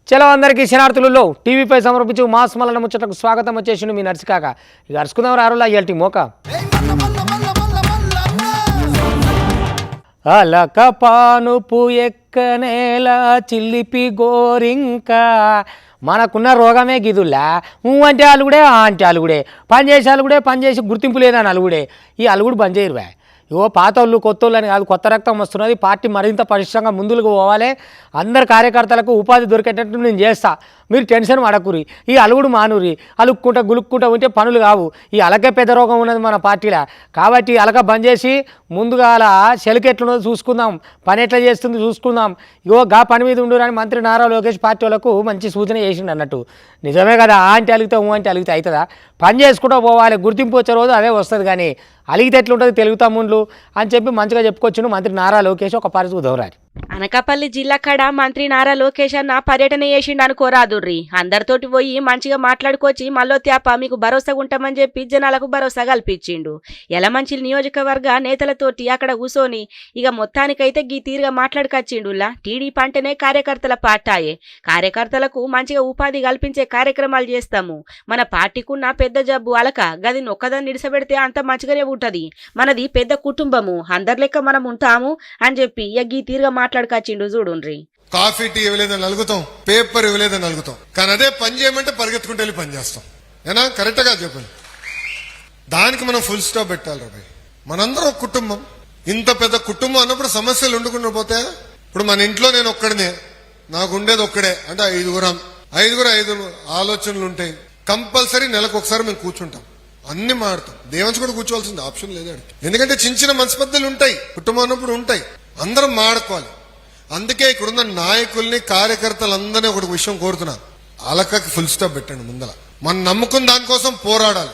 చలో అందరికీ శనార్థులలో టీవీపై సమర్పించు మాస్ మల్లన ముచ్చటకు స్వాగతం వచ్చేసిండు మీ నర్సికాక ఇక అరుచుకుందాం రారులా ఇయాల్టి మోక అలక పానుపు ఎక్కనేల చిల్లిపి గోరింక మనకున్న రోగమే గిదుల్లా అంటే అలుగుడే అంటే అలుగుడే పని చేసి అలుగుడే పని చేసి గుర్తింపు లేదని అలుగుడే ఈ అలుగుడు బంద్ చేయరు ఇవో పాతోళ్ళు కొత్తోళ్ళు అని కాదు, కొత్త రక్తం వస్తున్నది. పార్టీ మరింత పటిష్టంగా ముందుకు పోవాలి. అందరు కార్యకర్తలకు ఉపాధి దొరికేటట్టు నేను చేస్తా, మీరు టెన్షన్ పడకురి. ఈ అలుగుడు మానూరి, అలుక్కుంటా గులుక్కుంటా ఉంటే పనులు కావు. ఈ అలకే పెద్ద రోగం ఉన్నది మన పార్టీలో. కాబట్టి అలక బంద్ చేసి ముందుగా అలా చెలికి ఎట్లున్నదో చూసుకుందాం, పని ఎట్లా చేస్తుంది చూసుకుందాం. ఇగో గా పని మీద ఉండురని మంత్రి నారా లోకేష్ పార్టీ వాళ్ళకు మంచి సూచన చేసిండు అన్నట్టు. నిజమే కదా, ఆ అంటే అలిగితే అంటే అలిగితే అవుతుందా? పని చేసుకుంటూ పోవాలి, గుర్తింపు వచ్చే రోజు అదే వస్తుంది. కానీ అలిగితే ఎట్లుంటుంది తెలుగుతా ముందు అని చెప్పి మంచిగా చెప్పుకొచ్చిండు మంత్రి నారా లోకేష్. ఒక పరిస్థితి దౌరారి అనకాపల్లి జిల్లా కాడ మంత్రి నారా లోకేష్ అన్న పర్యటన చేసిండు అనుకోరాదుర్రి. అందరితోటి పోయి మంచిగా మాట్లాడుకొచ్చి మళ్ళీ త్యాప మీకు భరోసా ఉంటామని చెప్పి జనాలకు భరోసా కల్పించిండు. యలమంచిలి నియోజకవర్గ నేతలతోటి అక్కడ కూసోని ఇక మొత్తానికైతే గీ తీరుగా మాట్లాడుకొచ్చిండులా. టీడీపీ అంటేనే కార్యకర్తల పార్టాయే, కార్యకర్తలకు మంచిగా ఉపాధి కల్పించే కార్యక్రమాలు చేస్తాము. మన పార్టీకున్న పెద్ద జబ్బు అలక, గది ఒక్కదాన్ని నిడిసబెడితే అంత మంచిగానే ఉంటది. మనది పెద్ద కుటుంబము, అందరి లెక్క మనం ఉంటాము అని చెప్పి ఇక గీ తీరుగా మాట్లాడుకొచ్చిండు. చూడుండ్రి, కాఫీ టీ ఇవ్వలేదని అలుగుతాం, పేపర్ ఇవ్వలేదని అలుగుతాం, కానీ అదే పని చేయమంటే పరిగెత్తుకుంటూ వెళ్ళి పని చేస్తాం. ఏనా కరెక్ట్ గా చెప్పండి. దానికి మనం ఫుల్ స్టాప్ పెట్టాలి రాబాయ్. మనందరం ఒక కుటుంబం. ఇంత పెద్ద కుటుంబం అన్నప్పుడు సమస్యలు ఉండకుండా పోతే, ఇప్పుడు మన ఇంట్లో నేను ఒక్కడినే, నాకు ఉండేది ఒక్కడే అంటే ఐదుగురు ఆలోచనలు ఉంటాయి. కంపల్సరీ నెలకు ఒకసారి మేము కూర్చుంటాం, అన్ని మాడతాం. దేవంశ కూడా కూర్చోవాల్సింది ఆప్షన్ లేదు. ఎందుకంటే చిన్న చిన్న మనస్పర్ధలు ఉంటాయి, కుటుంబం అన్నప్పుడు ఉంటాయి, అందరం మాడుకోవాలి. అందుకే ఇక్కడున్న నాయకుల్ని కార్యకర్తలందరినీ ఒకటి విషయం కోరుతున్నా, అలకకి ఫుల్ స్టాప్ పెట్టండి. ముందల మనం నమ్ముకున్న దానికోసం పోరాడాలి,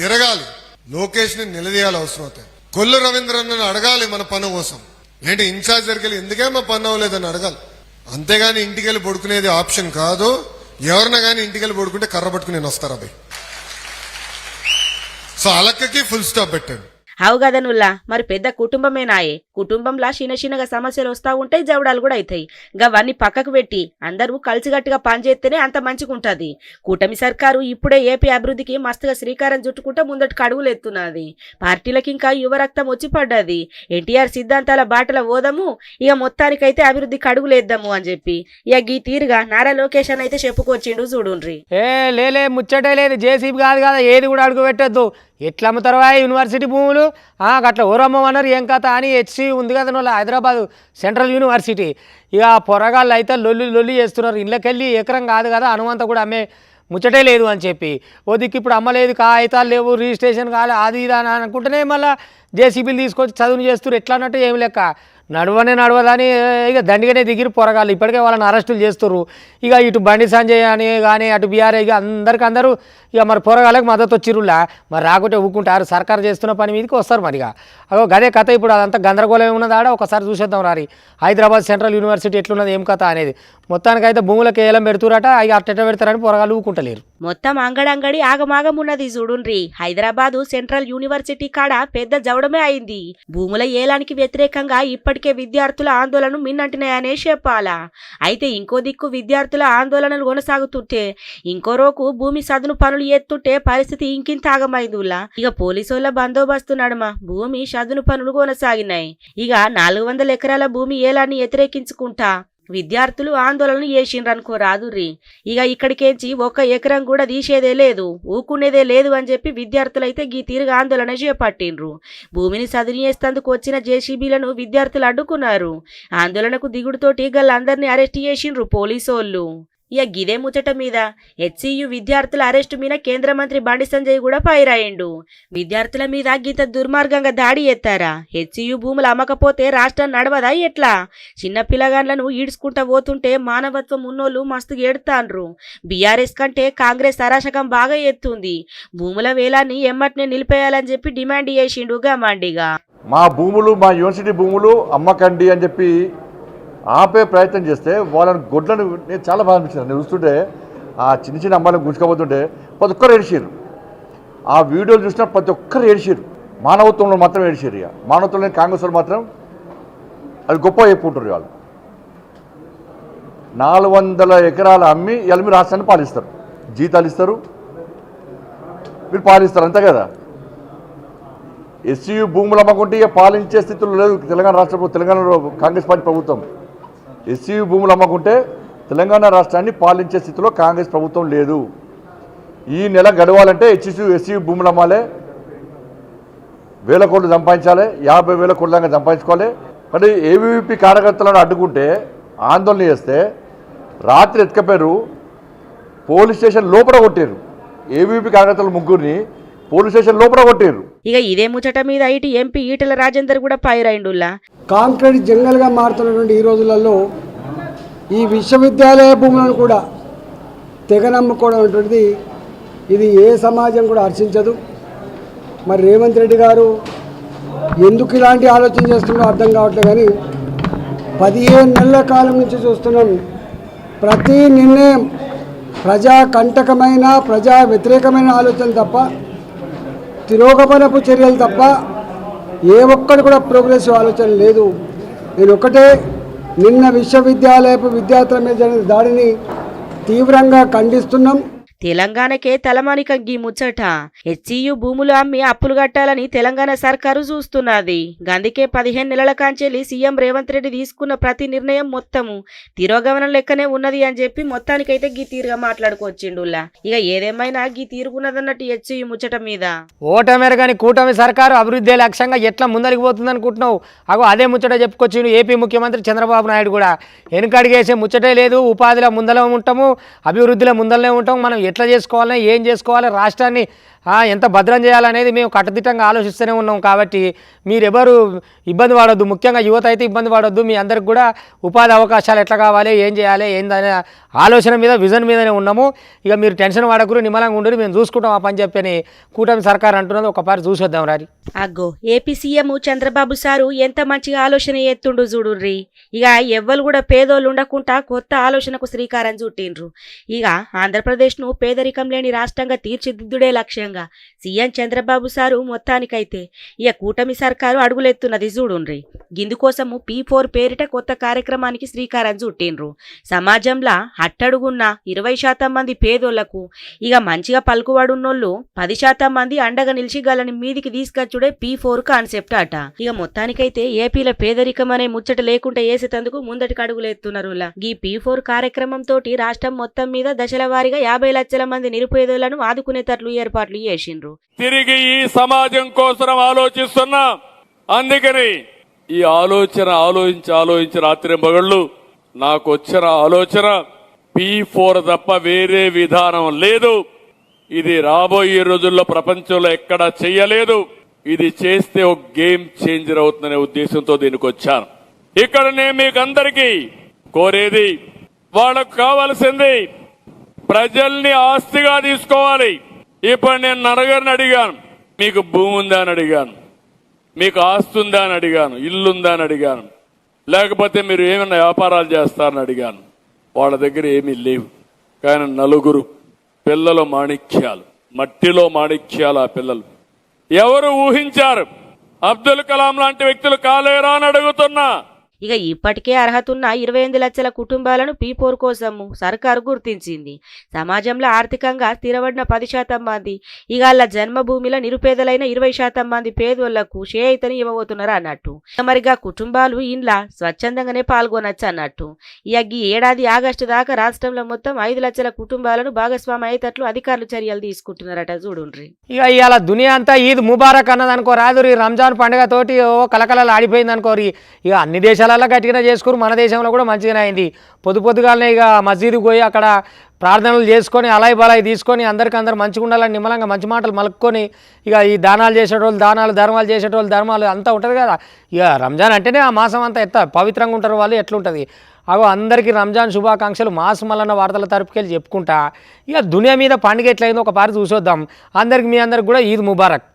తిరగాలి, లోకేష్ ని నిలదీయాలి. అవసరం అవుతాయి. కొల్లు రవీంద్రని అడగాలి మన పని కోసం. ఏంటి ఇన్ఛార్జ్ దగ్గరికి వెళ్ళి ఎందుకే మా పని అవ్వలేదని అడగాలి. అంతేగాని ఇంటికి వెళ్ళి పడుకునేది ఆప్షన్ కాదు. ఎవరినా కానీ ఇంటికి వెళ్ళి పడుకుంటే కర్ర పట్టుకుని నేను వస్తారా భయ్. సో అలక్కకి ఫుల్ స్టాప్ పెట్టండి. అవుగదనుల్లా మరి పెద్ద కుటుంబమేనాయే. కుటుంబంలో చిన్నగా సమస్యలు వస్తా ఉంటాయి, జవడాలు కూడా అవుతాయి. గవన్నీ పక్కకు పెట్టి అందరూ కలిసిగట్టుగా పనిచేస్తేనే అంత మంచిగుంటది. కూటమి సర్కారు ఇప్పుడే ఏపీ అభివృద్ధికి మస్తుగా శ్రీకారం చుట్టుకుంటా ముందటికి అడుగులు ఎత్తున్నది. పార్టీలకు ఇంకా యువరక్తం వచ్చి పడ్డది. ఎన్టీఆర్ సిద్ధాంతాల బాటల ఓదము, ఇక మొత్తానికైతే అభివృద్ధికి అడుగులేద్దాము అని చెప్పి ఇక ఈ తీరుగా నారా లోకేష్ అని అయితే చెప్పుకొచ్చిండు. చూడుండ్రి, లేలే ముచ్చటే లేదు. జేసీబీ కాదు కదా, ఏది కూడా అడుగు పెట్టద్దు. ఎట్లా అమ్ముతారు యూనివర్సిటీ భూములు? అట్లా ఓరమ్మన్నారు ఏం కథ అని. హెచ్సి ఉంది కదా వాళ్ళ హైదరాబాద్ సెంట్రల్ యూనివర్సిటీ. ఇక పొరగాళ్ళు అయితే లొల్లి చేస్తున్నారు. ఇళ్ళకెళ్ళి ఎకరం కాదు కదా అనుమంతా కూడా అమ్మే ముచ్చటే లేదు అని చెప్పి. ఓ దిక్కు ఇప్పుడు అమ్మలేదు, కాగితాలు లేవు, రిజిస్ట్రేషన్ కాలే, అది ఇది అని అనుకుంటేనే మళ్ళీ జేసీబీలు తీసుకొచ్చి చదువును చేస్తున్నారు. ఎట్లా అన్నట్టు ఏమి లెక్క. నడవదని ఇక దండిగానే దిగిరి పొరగాళ్ళు. ఇప్పటికే వాళ్ళని అరెస్టులు చేస్తున్నారు. ఇక ఇటు బండి సంజయ్ అని కానీ అటు బీఆర్ఐ ఇక అందరూ ఇక మరి పొరగాళ్ళకి మద్దతు వచ్చిరులా. మరి రాకుంటే ఊకుంటారు. సర్కారు చేస్తున్న పని మీదకి వస్తారు. మరిగా అదో గదే కథ. ఇప్పుడు అదంతా గందరగోళం ఉన్నది ఆడ. ఒకసారి చూసేద్దాం రారి హైదరాబాద్ సెంట్రల్ యూనివర్సిటీ ఎట్లున్నది ఏం కథ అనేది. మొత్తానికైతే భూములకు ఏలం పెడుతురట. ఇక అట్టెట్ట పెడతారని పొరగాళ్ళు ఊకుంటలేరు. మొత్తం అంగడంగడి ఆగమాగం ఉన్నది. చూడుండ్రి, హైదరాబాదు సెంట్రల్ యూనివర్సిటీ కాడ పెద్ద జవడమే అయింది. భూముల ఏలానికి వ్యతిరేకంగా ఇప్పటికే విద్యార్థుల ఆందోళన మిన్నంటినాయనే చెప్పాలా. అయితే ఇంకో దిక్కు విద్యార్థుల ఆందోళనలు కొనసాగుతుంటే ఇంకో రోకు భూమి సదును పనులు ఎత్తుంటే పరిస్థితి ఇంకింత ఆగమైందిలా. ఇక పోలీసుల బందోబస్తు నడుమ భూమి సదును పనులు కొనసాగినాయి. ఇక 400 ఎకరాల భూమి ఏలాన్ని వ్యతిరేకించుకుంటా విద్యార్థులు ఆందోళన చేసిండ్రనుకో రాదుర్రి. ఇక ఇక్కడికేంచి 1 ఎకరం కూడా తీసేదే లేదు, ఊకునేదే లేదు అని చెప్పి విద్యార్థులైతే గీ తీరుగా ఆందోళన చేపట్టిండ్రు. భూమిని సదును చేసేందుకు వచ్చిన జేసీబీలను విద్యార్థులు అడ్డుకున్నారు. ఆందోళనకు దిగుడుతోటి గల్లందరినీ అరెస్ట్ చేసిండ్రు పోలీసోళ్ళు. ఇక గిదే ముచ్చట మీద హెచ్సియు విద్యార్థుల అరెస్టు మీద కేంద్ర మంత్రి బండి సంజయ్ కూడా పైరాయిండు. విద్యార్థుల మీద గీత దుర్మార్గంగా దాడి ఎత్తారా? హెచ్సియు భూములు అమ్మకపోతే రాష్ట్రం నడవదా ఎట్లా? చిన్న పిల్లగాండ్లను ఈడ్చుకుంటా పోతుంటే మానవత్వం ఉన్నోళ్ళు మస్తు ఏడుతాండ్రు. బీఆర్ఎస్ కంటే కాంగ్రెస్ అరాచకం బాగా ఎత్తుంది. భూముల వేలాన్ని ఎమ్మటినే నిలిపేయాలని చెప్పి డిమాండ్ చేసిండు గమాండిగా. మా యూనివర్సిటీ భూములు అమ్మకండి అని చెప్పి ఆపే ప్రయత్నం చేస్తే వాళ్ళని గొడ్లను నేను చాలా బాధ అనిపించింది. నేను చూస్తుంటే ఆ చిన్న అమ్మాయిలను గుంజుకోబోతుంటే ప్రతి ఒక్కరు ఏడిచారు. ఆ వీడియోలు చూసినా ప్రతి ఒక్కరు ఏడిచారు. మానవత్వంలో మాత్రం ఏడిచారు. ఇక మానవత్వంలో కాంగ్రెస్ వాళ్ళు మాత్రం అది గొప్ప చెప్పుకుంటారు. వాళ్ళు 400 ఎకరాలు అమ్మి ఇలా మీరు రాష్ట్రాన్ని పాలిస్తారు, జీతాలు ఇస్తారు, మీరు పాలిస్తారు అంతే కదా. ఎస్సీ భూములు అమ్మకుంటే ఇక పాలించే స్థితిలో లేదు తెలంగాణ రాష్ట్రంలో. తెలంగాణలో కాంగ్రెస్ పార్టీ ప్రభుత్వం ఎస్సీ భూములు అమ్మకుంటే తెలంగాణ రాష్ట్రాన్ని పాలించే స్థితిలో కాంగ్రెస్ ప్రభుత్వం లేదు. ఈ నెల గడవాలంటే ఎస్సీ భూములు అమ్మాలి, 1000 కోట్లు సంపాదించాలి, 50,000 కోట్ల దాకా సంపాదించుకోవాలి. కానీ ఏబీవీపీ కార్యకర్తలను అడ్డుకుంటే ఆందోళన చేస్తే రాత్రి ఎత్తుకపోయారు, పోలీస్ స్టేషన్ లోపల కొట్టారు. ఏబీవీపీ కార్యకర్తలు 3 పోలీస్ స్టేషన్ లోపల కొట్టారు. ఇక ఇదే ముచ్చట మీద ఇటు ఎంపీ ఈటల రాజేందర్ కూడా పైరైండుల్లా. కాంక్రీట్ జంగల్గా మారుతున్నటువంటి ఈ రోజులలో ఈ విశ్వవిద్యాలయ భూములను కూడా తెగ నమ్ముకోవడం అనేటువంటిది ఇది ఏ సమాజం కూడా హర్షించదు. మరి రేవంత్ రెడ్డి గారు ఎందుకు ఇలాంటి ఆలోచన చేస్తున్నారో అర్థం కావట్లేదు. కానీ 15 నెలల కాలం నుంచి చూస్తున్నాం, ప్రతి నిర్ణయం ప్రజా కంటకమైన ప్రజా వ్యతిరేకమైన ఆలోచన తప్ప, తిరోగమనపు చర్యలు తప్ప ఏ ఒక్కటి కూడా ప్రోగ్రెసివ్ ఆలోచన లేదు. నేను ఒకటే, నిన్న విశ్వవిద్యాలయపు విద్యార్థుల మీద జరిగిన దాడిని తీవ్రంగా ఖండిస్తున్నాం. తెలంగాణకే తలమానికం గీ ముచ్చట. హెచ్ఈయు భూములు అమ్మి అప్పులు కట్టాలని తెలంగాణ సర్కారు చూస్తున్నది. గందుకే 15 నెలల కాంచెల్లి సీఎం రేవంత్ రెడ్డి తీసుకున్న ప్రతి నిర్ణయం మొత్తము తిరోగమనం లెక్కనే ఉన్నది అని చెప్పి మొత్తానికైతే గీ తీరుగా మాట్లాడుకోవచ్చిండుల్లా. ఇక ఏదేమైనా గీ తీరుగున్నదన్నట్టు హెచ్ఈయు ముచ్చట మీద. ఓటమేరగాని కూటమి సర్కారు అభివృద్ధి లక్ష్యంగా ఎట్లా ముందరికి పోతుంది అనుకుంటున్నావు? అగో అదే ముచ్చట చెప్పుకొచ్చిండు ఏపీ ముఖ్యమంత్రి చంద్రబాబు నాయుడు కూడా. వెనుకడిగేసే ముచ్చటే లేదు, ఉపాధిలో ముందలే ఉంటాము, అభివృద్ధిలో ముందలనే ఉంటాము, మనం ఎట్లా చేసుకోవాలని ఏం చేసుకోవాలి, రాష్ట్రాన్ని ఎంత భద్రం చేయాలనేది మేము కట్టుదిట్టంగా ఆలోచిస్తూనే ఉన్నాం. కాబట్టి మీరెవరు ఇబ్బంది పడొద్దు, ముఖ్యంగా యువత అయితే ఇబ్బంది పడొద్దు. మీ అందరికి కూడా ఉపాధి అవకాశాలు ఎట్లా కావాలి, ఏం చేయాలి, ఏందనే ఆలోచన మీద విజన్ మీదనే ఉన్నాము. ఇక మీరు టెన్షన్ పడకురు, నిమ్మలంగా ఉండరు, మేము చూసుకుంటాం ఆ పని చెప్పని కూటమి సర్కార్ అంటున్నది. ఒకసారి చూసొద్దాం రారి. అగ్గో ఏపీ సీఎం చంద్రబాబు సారు ఎంత మంచిగా ఆలోచన ఎత్తుండు చూడుర్రి. ఇక ఎవ్వరు కూడా పేదోళ్ళు ఉండకుండా కొత్త ఆలోచనకు శ్రీకారం చుట్టిండ్రు. ఇక ఆంధ్రప్రదేశ్ను పేదరికం లేని రాష్ట్రంగా తీర్చిదిద్దుడే లక్ష్యంగా సీఎం చంద్రబాబు సారు మొత్తానికైతే ఇక కూటమి సర్కారు అడుగులెత్తున్నది చూడుండ్రి. గిందుకోసము P4 పేరిట కొత్త కార్యక్రమానికి శ్రీకారం చుట్టిండ్రు. సమాజంలో అట్టడుగున్న 20% మంది పేదోళ్లకు ఇక మంచిగా పలుకుబడున్నోళ్ళు 10% మంది అండగా నిలిచి గలని మీదికి తీసుకొచ్చుడే P4 కాన్సెప్ట్ అట. ఇక మొత్తానికైతే ఏపీలో పేదరికం అనే ముచ్చట లేకుండా వేసేటందుకు ముందటికి అడుగులెత్తున్నారు. ఈ P4 కార్యక్రమం తోటి రాష్ట్రం మొత్తం మీద దశల వారీగా 50 లక్షల మంది నిరుపేదలను ఆదుకునేటట్లు ఏర్పాట్లు చేసిండ్రు. తిరిగి ఈ సమాజం కోసం ఆలోచిస్తున్నా. అందుకని ఈ ఆలోచించి రాత్రి మగళ్ళు నాకు వచ్చిన ఆలోచన P4 తప్ప వేరే విధానం లేదు. ఇది రాబోయే రోజుల్లో ప్రపంచంలో ఎక్కడా చెయ్యలేదు. ఇది చేస్తే ఒక గేమ్ చేంజర్ అవుతుందనే ఉద్దేశంతో దీనికి వచ్చాను. ఇక్కడ నేను మీకు అందరికీ కోరేది, వాళ్ళకు కావాల్సింది ప్రజల్ని ఆస్తిగా తీసుకోవాలి. ఇప్పుడు నేను నరగరిని అడిగాను, మీకు భూమి ఉందా అని అడిగాను, మీకు ఆస్తి ఉందా అని అడిగాను, ఇల్లుందా అని అడిగాను, లేకపోతే మీరు ఏమైనా వ్యాపారాలు చేస్తారని అడిగాను. వాళ్ళ దగ్గర ఏమీ లేవు. కానీ 4 పిల్లలు మాణిక్యాలు, మట్టిలో మాణిక్యాలు. ఆ పిల్లలు ఎవరు ఊహించారు అబ్దుల్ కలాం లాంటి వ్యక్తులు కాలేరా అని అడుగుతున్నా. ఇక ఇప్పటికే అర్హతున్న 28 లక్షల కుటుంబాలను P4 కోసము సర్కారు గుర్తించింది. సమాజంలో ఆర్థికంగా స్థిరపడిన 10% మంది ఇక వాళ్ళ జన్మభూమిలో నిరుపేదలైన 20% మంది పేదోళ్లకు చేయితని ఇవ్వబోతున్నారు అన్నట్టు. మరిగా కుటుంబాలు ఇండ్ల స్వచ్ఛందంగానే పాల్గొనొచ్చు అన్నట్టు. ఇక ఈ ఏడాది ఆగస్టు దాకా రాష్ట్రంలో మొత్తం 5 లక్షల కుటుంబాలను భాగస్వామి అయ్యేటట్లు అధికారులు చర్యలు తీసుకుంటున్నారట చూడుండ్రి. ఇక ఇవాళ దునియా అంతా ఈద్ ముబారక్ అన్నది అనుకో రాదు. రంజాన్ పండుగ తోటి కలకలలు ఆడిపోయింది అనుకోరి. ఇక అన్ని దేశాలలో గట్టిగానే చేసుకుని మన దేశంలో కూడా మంచిగానే అయింది. పొద్దుగాలనే ఇక మస్జిద్కి పోయి అక్కడ ప్రార్థనలు చేసుకొని అలాయి బలాయి తీసుకొని అందరికందరూ మంచిగా ఉండాలని నిమ్మలంగా మంచి మాటలు మలుపుకొని ఇక ఈ దానాలు చేసేటోళ్ళు దానాలు, ధర్మాలు చేసేటోళ్ళు ధర్మాలు అంతా ఉంటుంది కదా. ఇక రంజాన్ అంటేనే ఆ మాసం అంతా పవిత్రంగా ఉంటారు వాళ్ళు. ఎట్లుంటుంది అగో అందరికీ రంజాన్ శుభాకాంక్షలు. మాసం మల్లన్న వార్తల తరపుకెళ్ళి చెప్పుకుంటా ఇక దునియా మీద పండుగ ఎట్లయిందో ఒకసారి చూసొద్దాం. అందరికి మీ అందరికి కూడా ఈద్ ముబారక్.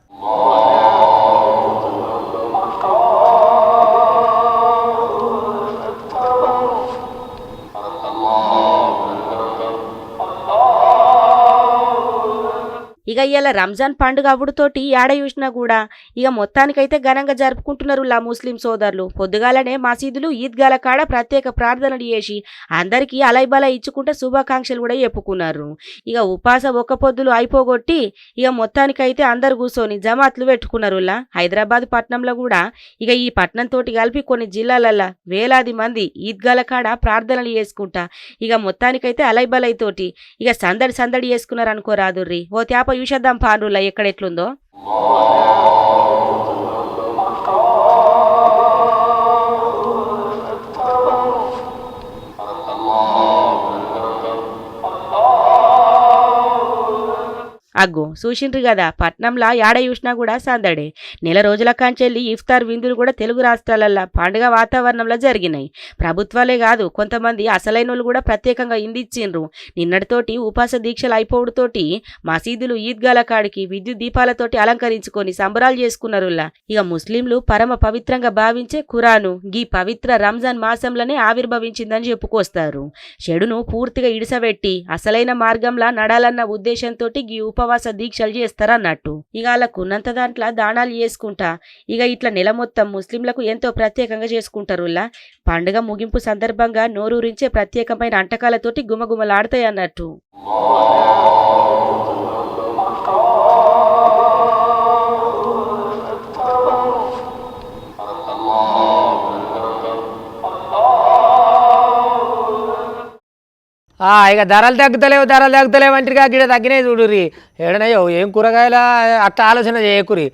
ఇక ఇవాళ రంజాన్ పండుగ అవ్వడుతోటి ఏడ చూసినా కూడా ఇక మొత్తానికైతే ఘనంగా జరుపుకుంటున్నారు లా ముస్లిం సోదరులు. పొద్దుగాలనే మసీదులు ఈద్గాల కాడ ప్రత్యేక ప్రార్థనలు చేసి అందరికీ అలైబలా ఇచ్చుకుంటే శుభాకాంక్షలు కూడా చెప్పుకున్నారు. ఇక ఉపాస ఒక్క పొద్దులు అయిపోగొట్టి ఇక మొత్తానికైతే అందరు కూర్చొని జమాత్లు పెట్టుకున్నారు. హైదరాబాద్ పట్టణంలో కూడా ఇక ఈ పట్టణం తోటి కలిపి కొన్ని జిల్లాలల్లా వేలాది మంది ఈద్గాల కాడ ప్రార్థనలు చేసుకుంటా ఇక మొత్తానికైతే అలైబలై తోటి ఇక సందడి సందడి చేసుకున్నారు అనుకోరాదుర్రి. ఓ తేప చూసేద్దాం పాండ్రుల్లా ఎక్కడ ఎట్లుందో. అగ్గు చూసిండ్రు కదా, పట్నంలా యాడ చూసినా కూడా సందడే. నెల రోజుల కాంచెల్లి ఇఫ్తార్ విందులు కూడా తెలుగు రాష్ట్రాలల్లో పండుగ వాతావరణంలో జరిగినాయి. ప్రభుత్వాలే కాదు కొంతమంది అసలైనోళ్ళు కూడా ప్రత్యేకంగా ఇందిచ్చిండ్రు. నిన్నటితోటి ఉపాస దీక్షలు అయిపోవడంతోటి మసీదులు ఈద్గాల కాడికి విద్యుత్ దీపాలతోటి అలంకరించుకొని సంబరాలు చేసుకున్నారు. ఇక ముస్లింలు పరమ పవిత్రంగా భావించే ఖురాను గీ పవిత్ర రంజాన్ మాసంలోనే ఆవిర్భవించిందని చెప్పుకొస్తారు. చెడును పూర్తిగా ఇడిసబెట్టి అసలైన మార్గంలా నడాలన్న ఉద్దేశంతో గీ ఉపవాస దీక్షలు చేస్తారన్నట్టు. ఇక వాళ్ళకు ఉన్నంత దాంట్లో దానాలు చేసుకుంటా ఇక ఇట్లా నెల మొత్తం ముస్లింలకు ఎంతో ప్రత్యేకంగా చేసుకుంటారు. పండుగ ముగింపు సందర్భంగా నోరూరించే ప్రత్యేకమైన అంటకాలతోటి గుమగుమలాడతాయి అన్నట్టు. ఇక ధరలు తగ్గుతలేవు అంటారుగా గిడ తగ్గినాయి చూడుర్రి. ఏడనయ్యో ఏం కూరగాయల అట్లా ఆలోచన చేయకురి.